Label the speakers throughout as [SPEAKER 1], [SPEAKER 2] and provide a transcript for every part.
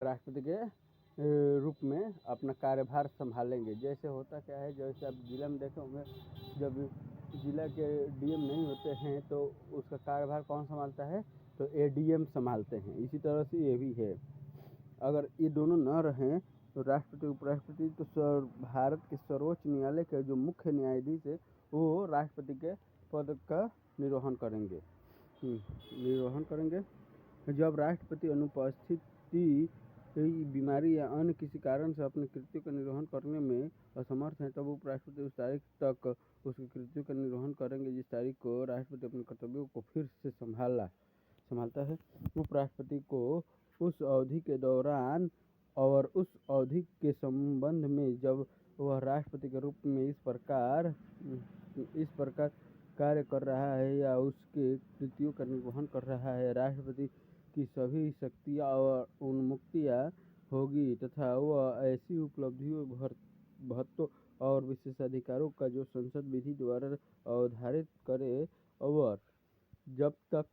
[SPEAKER 1] राष्ट्रपति के रूप में अपना कार्यभार संभालेंगे। जैसे होता क्या है, जैसे आप जिला में देखे होंगे, जब जिला के डीएम नहीं होते हैं तो उसका कार्यभार कौन संभालता है, तो एडीएम संभालते हैं। इसी तरह से ये भी है, अगर ये दोनों न रहें तो राष्ट्रपति उपराष्ट्रपति तो भारत के सर्वोच्च न्यायालय के जो मुख्य न्यायाधीश है वो राष्ट्रपति के पद का निर्वहन करेंगे। जब राष्ट्रपति अनुपस्थिति, बीमारी या अन्य किसी कारण से अपने कृत्यों का निर्वहन करने में असमर्थ हैं, तब उपराष्ट्रपति उस तारीख तक उसके कृत्यों का निर्वहन करेंगे जिस तारीख को राष्ट्रपति अपने कर्तव्यों को फिर से संभालता है। उपराष्ट्रपति को उस अवधि के दौरान और उस अवधि के संबंध में जब वह राष्ट्रपति के रूप में इस प्रकार कार्य कर रहा है या उसके कृत्यों का निर्वहन कर रहा है, राष्ट्रपति की सभी शक्तियाँ और उन्मुक्तियाँ होगी तथा वह ऐसी उपलब्धियों, भत्तों और विशेषाधिकारों का जो संसद विधि द्वारा अवधारित करे, और जब तक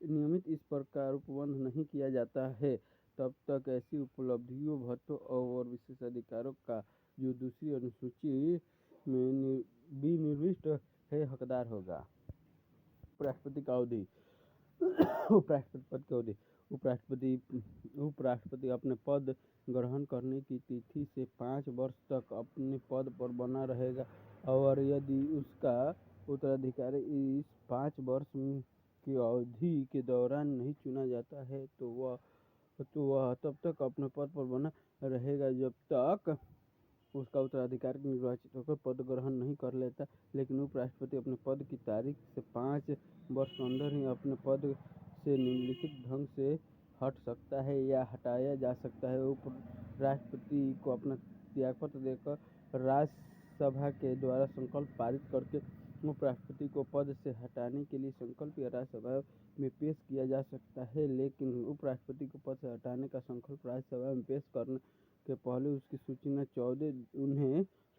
[SPEAKER 1] नियमित इस प्रकार उपबंध नहीं किया जाता है, तब तक ऐसी उपलब्धियों, भत्तों और विशेषाधिकारों का जो दूसरी अनुसूची में विनिर्दिष्ट है हकदार होगा। उपराष्ट्रपति का अवधि। उपराष्ट्रपति पद की अवधि। उपराष्ट्रपति अपने पद ग्रहण करने की तिथि से 5 वर्ष तक अपने पद पर बना रहेगा, और यदि उसका उत्तराधिकारी इस 5 वर्ष की अवधि के दौरान नहीं चुना जाता है तो वह तब तक अपने पद पर बना रहेगा जब तक उसका उत्तराधिकारी निर्वाचित होकर पद ग्रहण नहीं कर लेता। लेकिन उपराष्ट्रपति अपने पद की तारीख से 5 वर्ष के अंदर ही अपने पद से निम्नलिखित ढंग से हट सकता है या हटाया जा सकता है। उपराष्ट्रपति को अपना त्यागपत्र देकर राज्यसभा के द्वारा संकल्प पारित करके उपराष्ट्रपति को पद से हटाने के लिए संकल्प या राज्यसभा में पेश किया जा सकता है। लेकिन उपराष्ट्रपति को पद से हटाने का संकल्प राज्यसभा में पेश करने के पहले उसकी सूचना 14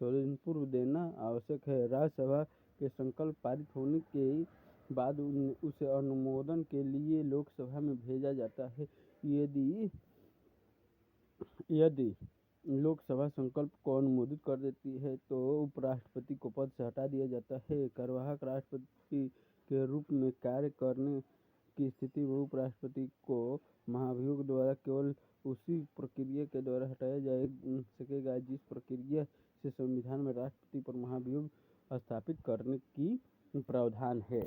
[SPEAKER 1] दिन पूर्व देना आवश्यक है। राज्यसभा के संकल्प पारित होने के बाद उसे अनुमोदन के लिए लोकसभा में भेजा जाता है। यदि लोकसभा संकल्प को अनुमोदित कर देती है तो उपराष्ट्रपति को पद से हटा दिया जाता है। कार्यवाहक राष्ट्रपति के रूप में कार्य करने की स्थिति में उपराष्ट्रपति को महाभियोग द्वारा केवल उसी प्रक्रिया के द्वारा हटाया जा सकेगा जिस प्रक्रिया से संविधान में राष्ट्रपति पर महाभियोग स्थापित करने की प्रावधान है।